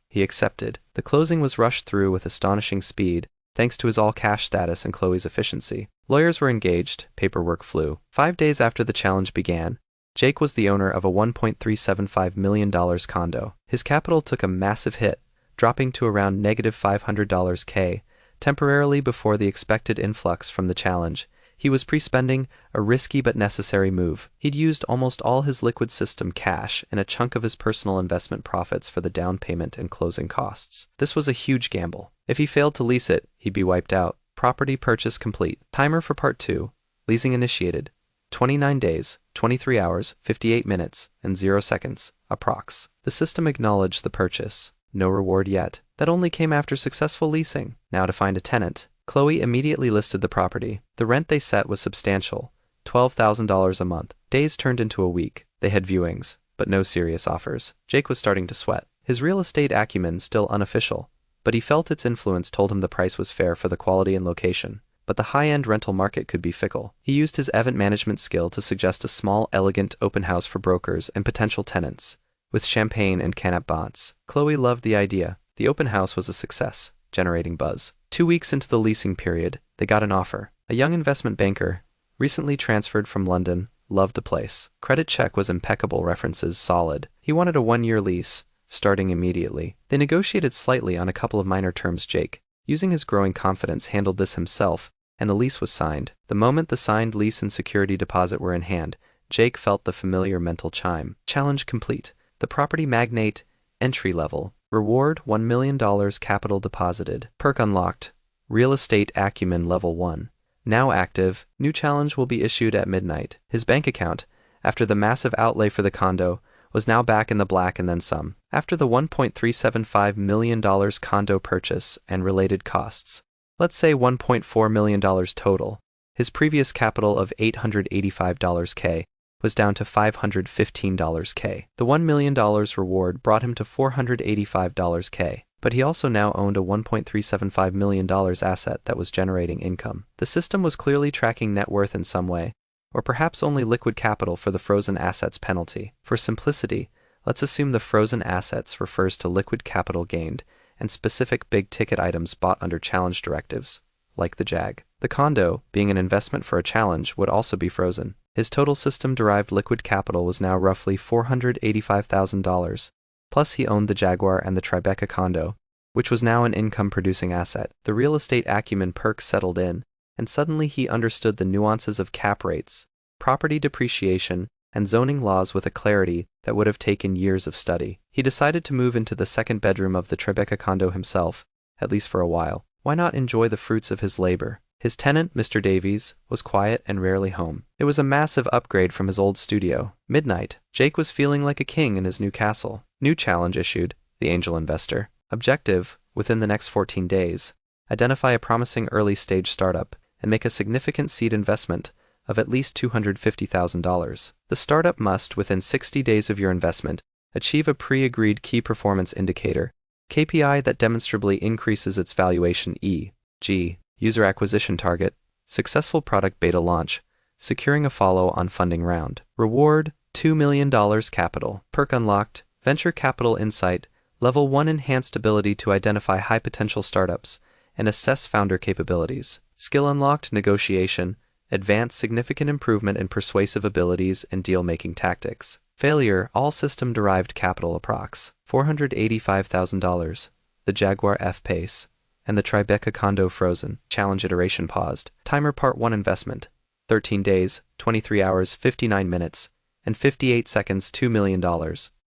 He accepted. The closing was rushed through with astonishing speed, thanks to his all-cash status and Chloe's efficiency. Lawyers were engaged, paperwork flew. 5 days after the challenge began, Jake was the owner of a $1.375 million condo. His capital took a massive hit, dropping to around -$500K, temporarily before the expected influx from the challenge. He was pre-spending, a risky but necessary move. He'd used almost all his liquid system cash and a chunk of his personal investment profits for the down payment and closing costs. This was a huge gamble. If he failed to lease it, he'd be wiped out. Property purchase complete. Timer for part 2. Leasing initiated. 29 days, 23 hours, 58 minutes, and 0 seconds, approx. The system acknowledged the purchase. No reward yet. That only came after successful leasing. Now to find a tenant. Chloe immediately listed the property. The rent they set was substantial, $12,000 a month. Days turned into a week. They had viewings, but no serious offers. Jake was starting to sweat. His real estate acumen still unofficial, but he felt its influence told him the price was fair for the quality and location. But the high-end rental market could be fickle. He used his event management skill to suggest a small, elegant open house for brokers and potential tenants, with champagne and canap bots. Chloe loved the idea. The open house was a success, generating buzz. 2 weeks into the leasing period, they got an offer. A young investment banker, recently transferred from London, loved the place. Credit check was impeccable, references solid. He wanted a 1-year lease, starting immediately. They negotiated slightly on a couple of minor terms. Jake, using his growing confidence, handled this himself, and the lease was signed. The moment the signed lease and security deposit were in hand, Jake felt the familiar mental chime. Challenge complete. The property magnate, entry level. Reward, $1 million capital deposited. Perk unlocked. Real estate acumen level 1. Now active. New challenge will be issued at midnight. His bank account, after the massive outlay for the condo, was now back in the black and then some. After the $1.375 million condo purchase and related costs, let's say $1.4 million total, his previous capital of $885K was down to $515K. The $1 million reward brought him to $485K, but he also now owned a $1.375 million asset that was generating income. The system was clearly tracking net worth in some way, or perhaps only liquid capital for the frozen assets penalty. For simplicity, let's assume the frozen assets refers to liquid capital gained and specific big-ticket items bought under challenge directives, like the JAG. The condo, being an investment for a challenge, would also be frozen. His total system-derived liquid capital was now roughly $485,000, plus he owned the Jaguar and the Tribeca condo, which was now an income-producing asset. The real estate acumen perk settled in, and suddenly he understood the nuances of cap rates, property depreciation, and zoning laws with a clarity that would have taken years of study. He decided to move into the second bedroom of the Tribeca condo himself, at least for a while. Why not enjoy the fruits of his labor? His tenant, Mr. Davies, was quiet and rarely home. It was a massive upgrade from his old studio. Midnight. Jake was feeling like a king in his new castle. New challenge issued. The angel investor. Objective, within the next 14 days, identify a promising early-stage startup and make a significant seed investment of at least $250,000. The startup must, within 60 days of your investment, achieve a pre-agreed key performance indicator, KPI that demonstrably increases its valuation, e.g., user acquisition target, successful product beta launch, securing a follow-on funding round. Reward, $2 million capital. Perk unlocked, venture capital insight, level 1 enhanced ability to identify high-potential startups and assess founder capabilities. Skill unlocked, negotiation, advanced significant improvement in persuasive abilities and deal-making tactics. Failure, all system-derived capital approx. $485,000. The Jaguar F-Pace and the Tribeca condo frozen. Challenge iteration paused. Timer part 1 investment. 13 days, 23 hours, 59 minutes, and 58 seconds, $2 million.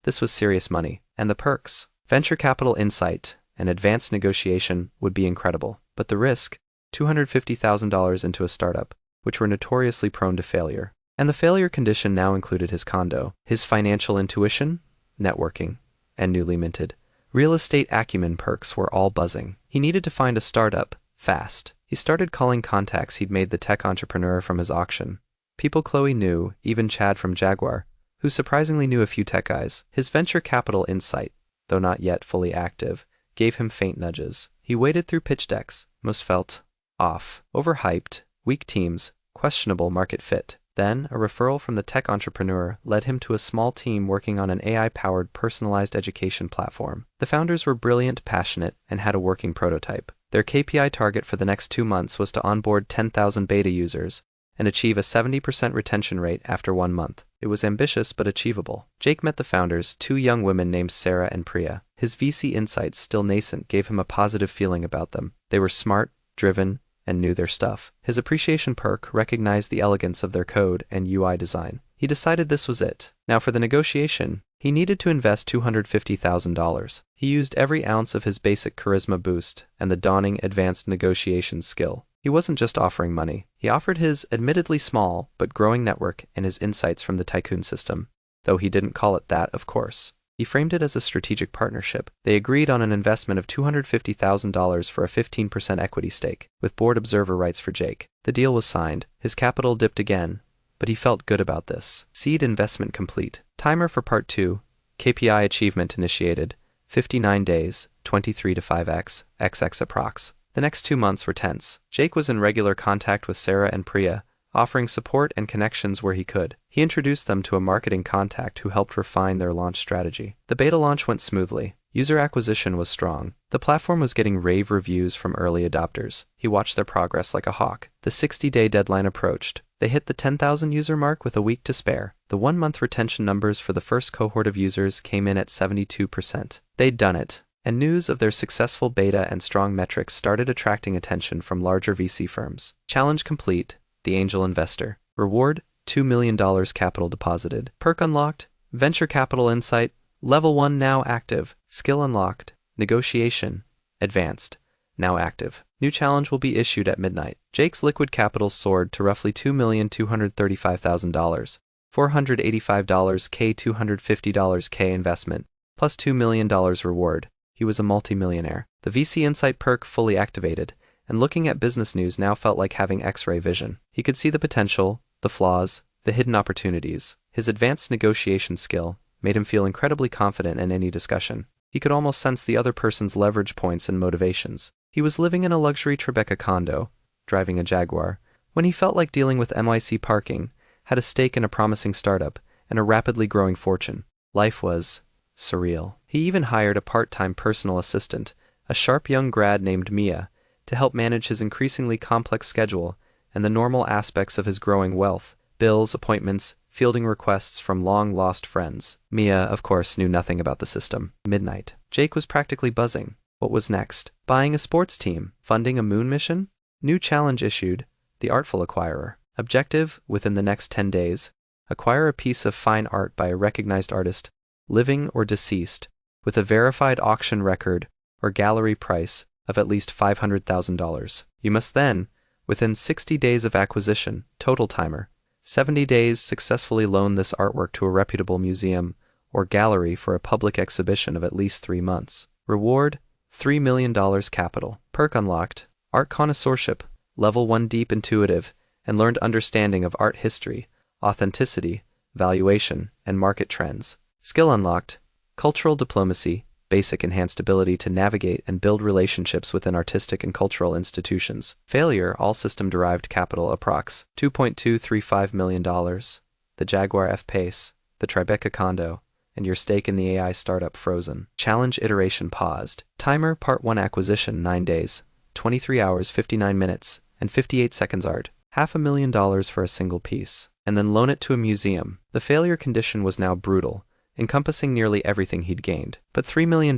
This was serious money. And the perks: venture capital insight and advanced negotiation would be incredible. But the risk: $250,000 into a startup, which were notoriously prone to failure. And the failure condition now included his condo, his financial intuition, networking, and newly minted real estate acumen perks were all buzzing. He needed to find a startup, fast. He started calling contacts he'd made the tech entrepreneur from his auction. People Chloe knew, even Chad from Jaguar, who surprisingly knew a few tech guys. His venture capital insight, though not yet fully active, gave him faint nudges. He waded through pitch decks. Most felt off, overhyped, weak teams, questionable market fit. Then, a referral from the tech entrepreneur led him to a small team working on an AI-powered personalized education platform. The founders were brilliant, passionate, and had a working prototype. Their KPI target for the next 2 months was to onboard 10,000 beta users and achieve a 70% retention rate after 1 month. It was ambitious but achievable. Jake met the founders, 2 young women named Sarah and Priya. His VC insights, still nascent, gave him a positive feeling about them. They were smart, driven, and knew their stuff. His appreciation perk recognized the elegance of their code and UI design. He decided this was it. Now for the negotiation, he needed to invest $250,000. He used every ounce of his basic charisma boost and the dawning advanced negotiation skill. He wasn't just offering money. He offered his admittedly small but growing network and his insights from the tycoon system, though he didn't call it that, of course. He framed it as a strategic partnership. They agreed on an investment of $250,000 for a 15% equity stake, with board observer rights for Jake. The deal was signed. His capital dipped again, but he felt good about this. Seed investment complete. Timer for part 2. KPI achievement initiated. 59 days, 23 to 5x, XX approx. The next 2 months were tense. Jake was in regular contact with Sarah and Priya, offering support and connections where he could. He introduced them to a marketing contact who helped refine their launch strategy. The beta launch went smoothly. User acquisition was strong. The platform was getting rave reviews from early adopters. He watched their progress like a hawk. The 60-day deadline approached. They hit the 10,000 user mark with a week to spare. The 1-month retention numbers for the first cohort of users came in at 72%. They'd done it. And news of their successful beta and strong metrics started attracting attention from larger VC firms. Challenge complete. The angel investor. Reward: $2 million capital deposited. Perk unlocked: venture capital insight. Level 1 now active. Skill unlocked: negotiation. Advanced. Now active. New challenge will be issued at midnight. Jake's liquid capital soared to roughly $2,235,000. $485 K, $250 K investment, plus $2 million reward. He was a multimillionaire. The VC Insight perk fully activated, and looking at business news now felt like having X-ray vision. He could see the potential, the flaws, the hidden opportunities. His advanced negotiation skill made him feel incredibly confident in any discussion. He could almost sense the other person's leverage points and motivations. He was living in a luxury Tribeca condo, driving a Jaguar, when he felt like dealing with NYC parking, had a stake in a promising startup, and a rapidly growing fortune. Life was surreal. He even hired a part-time personal assistant, a sharp young grad named Mia, to help manage his increasingly complex schedule and the normal aspects of his growing wealth: bills, appointments, fielding requests from long-lost friends. Mia, of course, knew nothing about the system. Midnight. Jake was practically buzzing. What was next? Buying a sports team? Funding a moon mission? New challenge issued: the Artful Acquirer. Objective: within the next 10 days, acquire a piece of fine art by a recognized artist, living or deceased, with a verified auction record or gallery price of at least $500,000. You must then, within 60 days of acquisition, total timer, 70 days, successfully loan this artwork to a reputable museum or gallery for a public exhibition of at least 3 months. Reward: $3 million capital. Perk unlocked: art connoisseurship, level 1 deep intuitive, and learned understanding of art history, authenticity, valuation, and market trends. Skill unlocked: cultural diplomacy, basic enhanced ability to navigate and build relationships within artistic and cultural institutions. Failure: all system-derived capital approx. $2.235 million, the Jaguar F-Pace, the Tribeca condo, and your stake in the AI startup frozen. Challenge iteration paused. Timer part 1 acquisition 9 days, 23 hours 59 minutes, and 58 seconds art. $500,000 for a single piece, and then loan it to a museum. The failure condition was now brutal, encompassing nearly everything he'd gained. But $3 million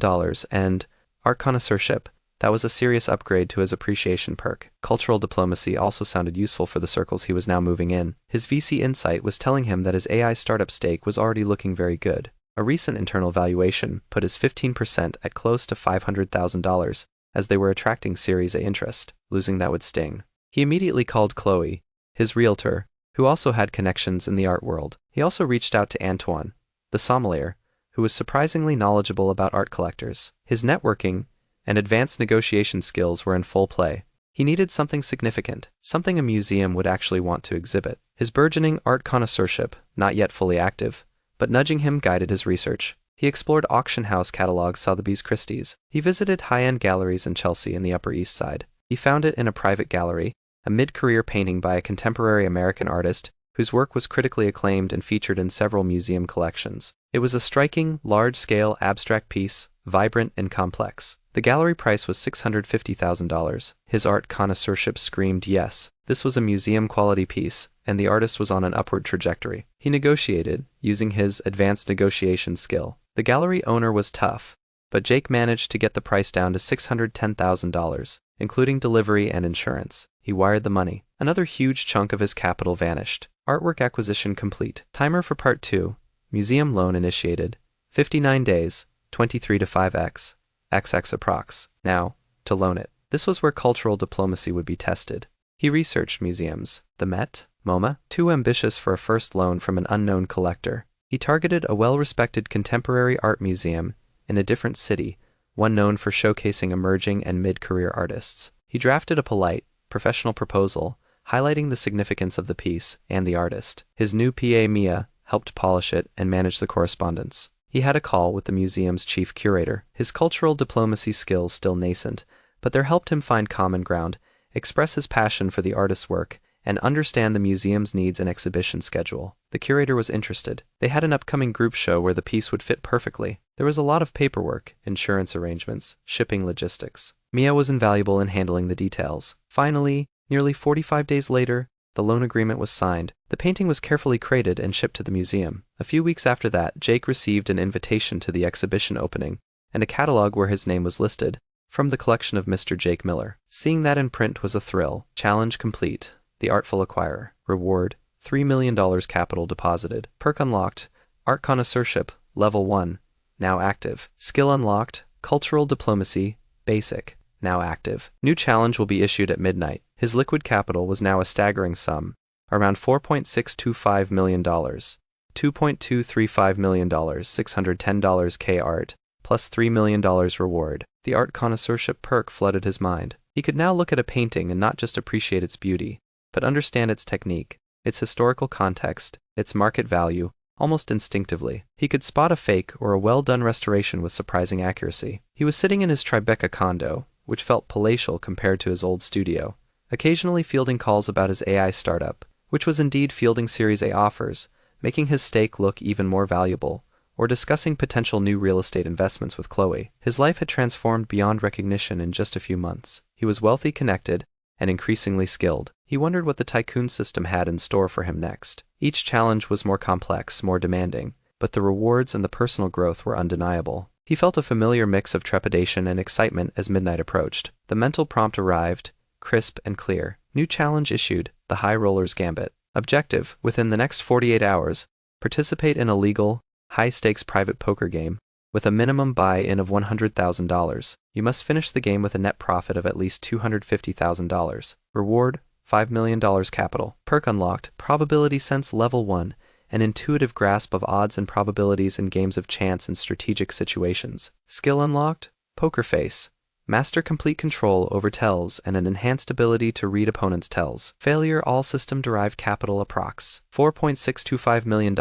and art connoisseurship, that was a serious upgrade to his appreciation perk. Cultural diplomacy also sounded useful for the circles he was now moving in. His VC insight was telling him that his AI startup stake was already looking very good. A recent internal valuation put his 15% at close to $500,000, as they were attracting Series A interest. Losing that would sting. He immediately called Chloe, his realtor, who also had connections in the art world. He also reached out to Antoine, the sommelier, who was surprisingly knowledgeable about art collectors. His networking and advanced negotiation skills were in full play. He needed something significant, something a museum would actually want to exhibit. His burgeoning art connoisseurship, not yet fully active, but nudging him, guided his research. He explored auction house catalogs Sotheby's Christie's. He visited high-end galleries in Chelsea and the Upper East Side. He found it in a private gallery, a mid-career painting by a contemporary American artist whose work was critically acclaimed and featured in several museum collections. It was a striking, large-scale abstract piece, vibrant and complex. The gallery price was $650,000. His art connoisseurship screamed yes, this was a museum-quality piece, and the artist was on an upward trajectory. He negotiated, using his advanced negotiation skill. The gallery owner was tough, but Jake managed to get the price down to $610,000, including delivery and insurance. He wired the money. Another huge chunk of his capital vanished. Artwork acquisition complete. Timer for Part 2. Museum loan initiated. 59 days, 23 to 5x. XX approx. Now, to loan it. This was where cultural diplomacy would be tested. He researched museums. The Met, MoMA, too ambitious for a first loan from an unknown collector. He targeted a well-respected contemporary art museum in a different city, one known for showcasing emerging and mid-career artists. He drafted a polite, professional proposal, highlighting the significance of the piece and the artist. His new PA Mia helped polish it and manage the correspondence. He had a call with the museum's chief curator. His cultural diplomacy skills still nascent, but they helped him find common ground, express his passion for the artist's work, and understand the museum's needs and exhibition schedule. The curator was interested. They had an upcoming group show where the piece would fit perfectly. There was a lot of paperwork, insurance arrangements, shipping logistics. Mia was invaluable in handling the details. Finally, nearly 45 days later, the loan agreement was signed. The painting was carefully crated and shipped to the museum. A few weeks after that, Jake received an invitation to the exhibition opening, and a catalog where his name was listed, from the collection of Mr. Jake Miller. Seeing that in print was a thrill. Challenge complete. The Artful Acquirer. Reward, $3 million capital deposited. Perk unlocked. Art connoisseurship, level 1, now active. Skill unlocked. Cultural diplomacy, basic, now active. New challenge will be issued at midnight. His liquid capital was now a staggering sum, around $4.625 million, $2.235 million, $610 K art, plus $3 million reward. The art connoisseurship perk flooded his mind. He could now look at a painting and not just appreciate its beauty, but understand its technique, its historical context, its market value, almost instinctively. He could spot a fake or a well-done restoration with surprising accuracy. He was sitting in his Tribeca condo, which felt palatial compared to his old studio, occasionally fielding calls about his AI startup, which was indeed fielding Series A offers, making his stake look even more valuable, or discussing potential new real estate investments with Chloe. His life had transformed beyond recognition in just a few months. He was wealthy, connected, and increasingly skilled. He wondered what the tycoon system had in store for him next. Each challenge was more complex, more demanding, but the rewards and the personal growth were undeniable. He felt a familiar mix of trepidation and excitement as midnight approached. The mental prompt arrived, crisp and clear. New challenge issued, the High Roller's Gambit. Objective, within the next 48 hours, participate in a legal, high-stakes private poker game, with a minimum buy-in of $100,000. You must finish the game with a net profit of at least $250,000. Reward, $5 million capital. Perk unlocked, Probability Sense Level 1, an intuitive grasp of odds and probabilities in games of chance and strategic situations. Skill unlocked, Poker Face, master complete control over tells and an enhanced ability to read opponents' tells. Failure, all system-derived capital approx. $4.625 million,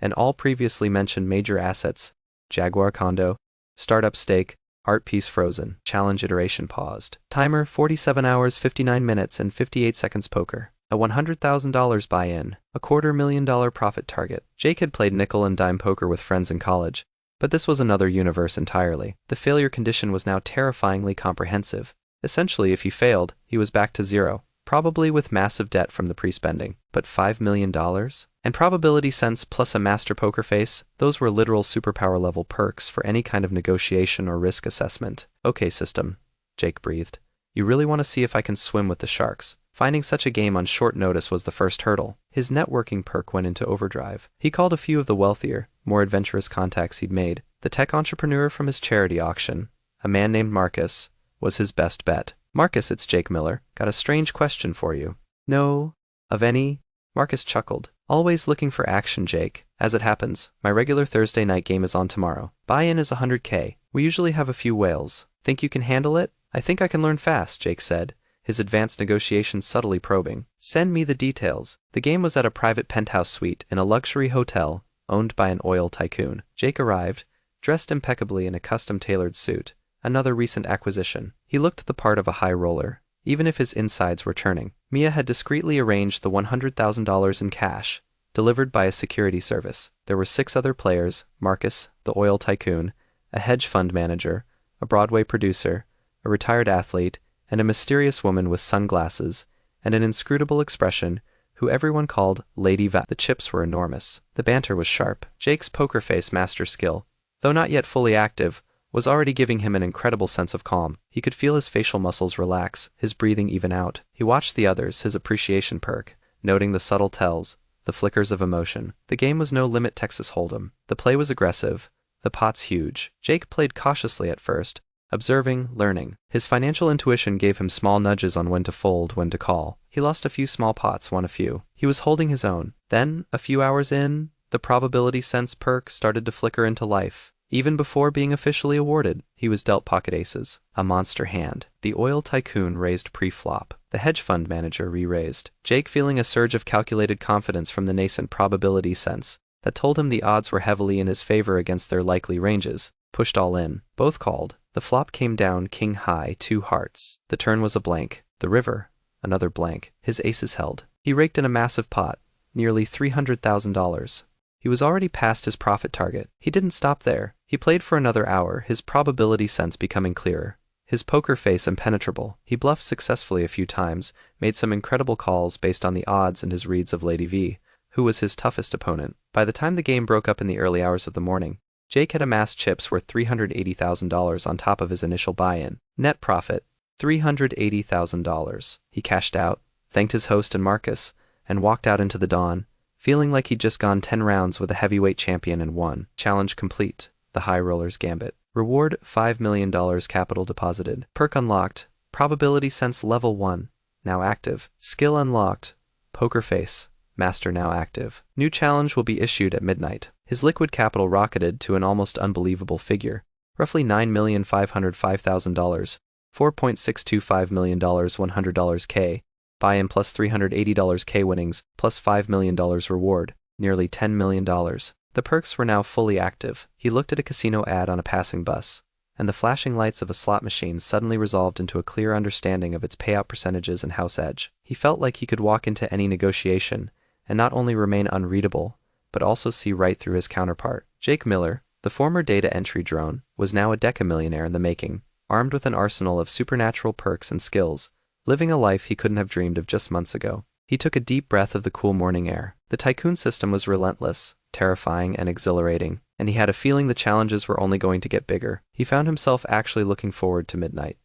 and all previously mentioned major assets, Jaguar condo, startup stake, art piece frozen. Challenge iteration paused. Timer 47 hours 59 minutes and 58 seconds poker. A $100,000 buy-in. A $250,000 profit target. Jake had played nickel and dime poker with friends in college, but this was another universe entirely. The failure condition was now terrifyingly comprehensive. Essentially, if he failed, he was back to zero, probably with massive debt from the pre-spending. But $5 million? And probability sense plus a master poker face, those were literal superpower level perks for any kind of negotiation or risk assessment. Okay, system, Jake breathed. You really want to see if I can swim with the sharks. Finding such a game on short notice was the first hurdle. His networking perk went into overdrive. He called a few of the wealthier, more adventurous contacts he'd made. The tech entrepreneur from his charity auction, a man named Marcus, was his best bet. "Marcus, it's Jake Miller. Got a strange question for you." "No, of any?" Marcus chuckled. "Always looking for action, Jake. As it happens, my regular Thursday night game is on tomorrow. Buy-in is 100K. We usually have a few whales. Think you can handle it?" "I think I can learn fast," Jake said, his advanced negotiations subtly probing. "Send me the details." The game was at a private penthouse suite in a luxury hotel owned by an oil tycoon. Jake arrived, dressed impeccably in a custom-tailored suit, another recent acquisition. He looked the part of a high roller, even if his insides were churning. Mia had discreetly arranged the $100,000 in cash, delivered by a security service. There were 6 other players: Marcus, the oil tycoon, a hedge fund manager, a Broadway producer, a retired athlete, and a mysterious woman with sunglasses and an inscrutable expression who everyone called Lady Va. The chips were enormous. The banter was sharp. Jake's poker face master skill, though not yet fully active, was already giving him an incredible sense of calm. He could feel his facial muscles relax, his breathing even out. He watched the others, his appreciation perk, noting the subtle tells, the flickers of emotion. The game was no limit Texas Hold'em. The play was aggressive, the pots huge. Jake played cautiously at first, observing, learning. His financial intuition gave him small nudges on when to fold, when to call. He lost a few small pots, won a few. He was holding his own. Then, a few hours in, the probability sense perk started to flicker into life. Even before being officially awarded, he was dealt pocket aces, a monster hand. The oil tycoon raised pre-flop. The hedge fund manager re-raised. Jake, feeling a surge of calculated confidence from the nascent probability sense that told him the odds were heavily in his favor against their likely ranges, pushed all in. Both called. The flop came down king high, 2 hearts. The turn was a blank. The river, another blank. His aces held. He raked in a massive pot, nearly $300,000. He was already past his profit target. He didn't stop there. He played for another hour, his probability sense becoming clearer, his poker face impenetrable. He bluffed successfully a few times, made some incredible calls based on the odds and his reads of Lady V, who was his toughest opponent. By the time the game broke up in the early hours of the morning, Jake had amassed chips worth $380,000 on top of his initial buy-in. Net profit, $380,000. He cashed out, thanked his host and Marcus, and walked out into the dawn, feeling like he'd just gone 10 rounds with a heavyweight champion and won. Challenge complete. The high roller's gambit. Reward, $5 million capital deposited. Perk unlocked. Probability sense level 1. Now active. Skill unlocked. Poker face. Master now active. New challenge will be issued at midnight. His liquid capital rocketed to an almost unbelievable figure, roughly $9,505,000, $4.625 million, $100 K, buy-in plus $380 K winnings, plus $5 million reward, nearly $10 million. The perks were now fully active. He looked at a casino ad on a passing bus, and the flashing lights of a slot machine suddenly resolved into a clear understanding of its payout percentages and house edge. He felt like he could walk into any negotiation and not only remain unreadable, but also see right through his counterpart. Jake Miller, the former data entry drone, was now a decamillionaire in the making, armed with an arsenal of supernatural perks and skills, living a life he couldn't have dreamed of just months ago. He took a deep breath of the cool morning air. The tycoon system was relentless, terrifying, and exhilarating, and he had a feeling the challenges were only going to get bigger. He found himself actually looking forward to midnight.